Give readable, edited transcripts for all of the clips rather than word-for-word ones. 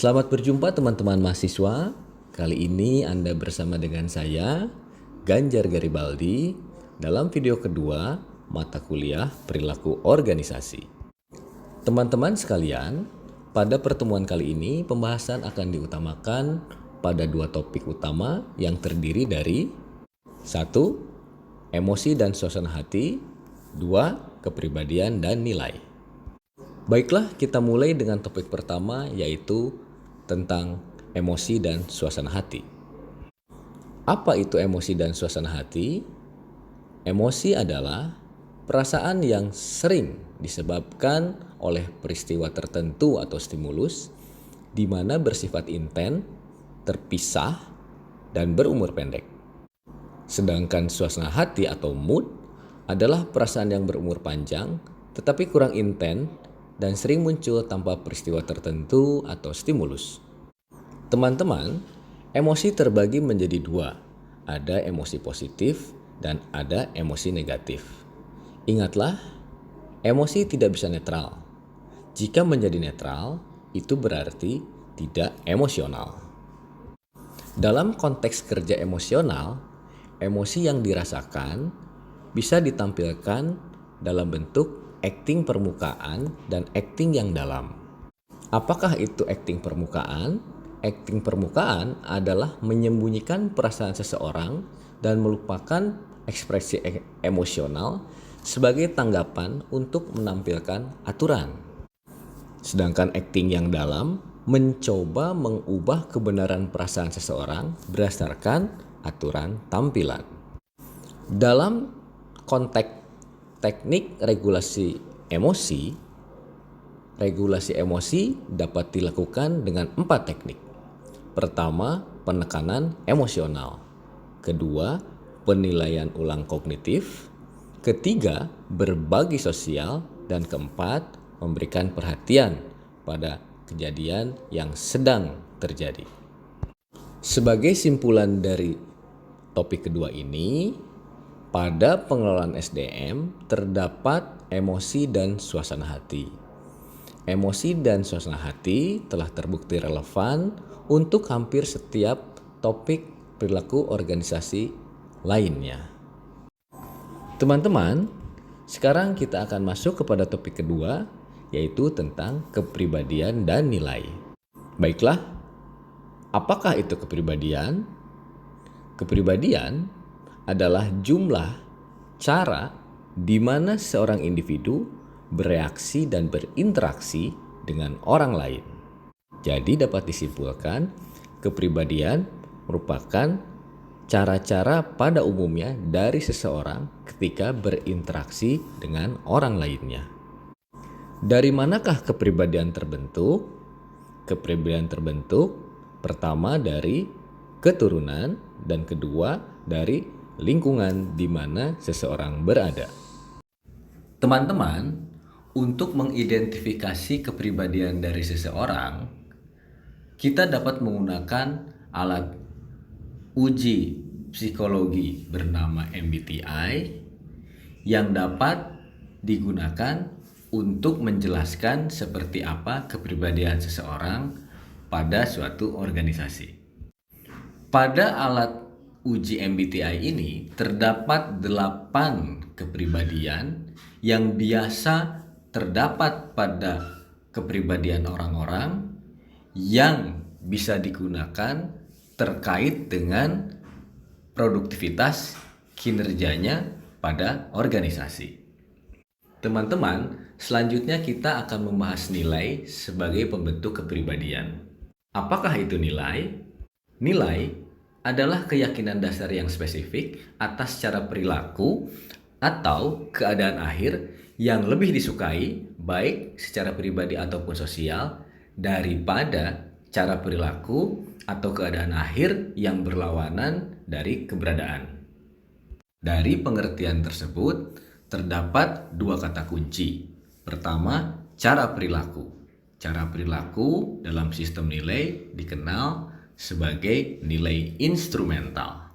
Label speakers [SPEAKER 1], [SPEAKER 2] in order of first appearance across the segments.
[SPEAKER 1] Selamat berjumpa teman-teman mahasiswa. Kali ini Anda bersama dengan saya, Ganjar Garibaldi, dalam video kedua mata kuliah Perilaku Organisasi. Teman-teman sekalian, pada pertemuan kali ini pembahasan akan diutamakan pada dua topik utama yang terdiri dari 1. Emosi dan suasana hati. 2. Kepribadian dan nilai. Baiklah, kita mulai dengan topik pertama, yaitu tentang emosi dan suasana hati. Apa itu emosi dan suasana hati? Emosi adalah perasaan yang sering disebabkan oleh peristiwa tertentu atau stimulus, di mana bersifat intens, terpisah, dan berumur pendek. Sedangkan suasana hati atau mood adalah perasaan yang berumur panjang, tetapi kurang intens, dan sering muncul tanpa peristiwa tertentu atau stimulus. Teman-teman, emosi terbagi menjadi dua. Ada emosi positif dan ada emosi negatif. Ingatlah, emosi tidak bisa netral. Jika menjadi netral, itu berarti tidak emosional. Dalam konteks kerja emosional, emosi yang dirasakan bisa ditampilkan dalam bentuk acting permukaan dan acting yang dalam. Apakah itu acting permukaan? Acting permukaan adalah menyembunyikan perasaan seseorang dan melupakan ekspresi emosional sebagai tanggapan untuk menampilkan aturan. Sedangkan acting yang dalam mencoba mengubah kebenaran perasaan seseorang berdasarkan aturan tampilan. Dalam konteks teknik regulasi emosi dapat dilakukan dengan 4 teknik. Pertama, penekanan emosional. Kedua, penilaian ulang kognitif. Ketiga, berbagi sosial. Dan keempat, memberikan perhatian pada kejadian yang sedang terjadi. Sebagai simpulan dari topik kedua ini, pada pengelolaan SDM terdapat emosi dan suasana hati. Emosi dan suasana hati telah terbukti relevan untuk hampir setiap topik perilaku organisasi lainnya. Teman-teman, sekarang kita akan masuk kepada topik kedua, yaitu tentang kepribadian dan nilai. Baiklah, apakah itu kepribadian? Kepribadian adalah jumlah cara di mana seorang individu bereaksi dan berinteraksi dengan orang lain. Jadi dapat disimpulkan, kepribadian merupakan cara-cara pada umumnya dari seseorang ketika berinteraksi dengan orang lainnya. Dari manakah kepribadian terbentuk? Kepribadian terbentuk pertama dari keturunan dan kedua dari lingkungan di mana seseorang berada. Teman-teman, untuk mengidentifikasi kepribadian dari seseorang, kita dapat menggunakan alat uji psikologi bernama MBTI yang dapat digunakan untuk menjelaskan seperti apa kepribadian seseorang pada suatu organisasi. Pada alat uji MBTI ini terdapat 8 kepribadian yang biasa terdapat pada kepribadian orang-orang yang bisa digunakan terkait dengan produktivitas kinerjanya pada organisasi. Teman-teman, selanjutnya kita akan membahas nilai sebagai pembentuk kepribadian. Apakah itu nilai? Nilai adalah keyakinan dasar yang spesifik atas cara perilaku atau keadaan akhir yang lebih disukai baik secara pribadi ataupun sosial daripada cara perilaku atau keadaan akhir yang berlawanan dari keberadaan. Dari pengertian tersebut terdapat 2 kata kunci. Pertama, cara perilaku. Cara perilaku dalam sistem nilai dikenal sebagai nilai instrumental.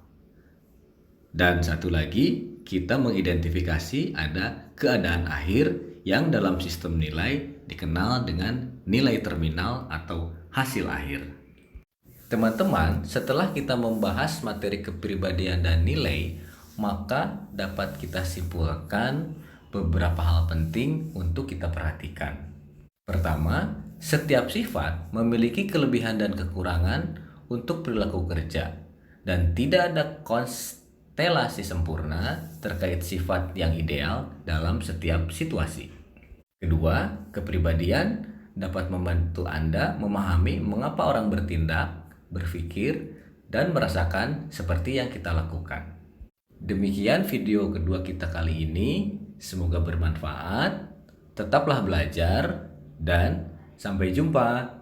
[SPEAKER 1] Dan satu lagi, kita mengidentifikasi ada keadaan akhir yang dalam sistem nilai dikenal dengan nilai terminal atau hasil akhir. Teman-teman, setelah kita membahas materi kepribadian dan nilai, maka dapat kita simpulkan beberapa hal penting untuk kita perhatikan. Pertama, setiap sifat memiliki kelebihan dan kekurangan untuk perilaku kerja, dan tidak ada konstelasi sempurna terkait sifat yang ideal dalam setiap situasi. Kedua, kepribadian dapat membantu Anda memahami mengapa orang bertindak, berpikir, dan merasakan seperti yang kita lakukan. Demikian video kedua kita kali ini, semoga bermanfaat. Tetaplah belajar dan sampai jumpa.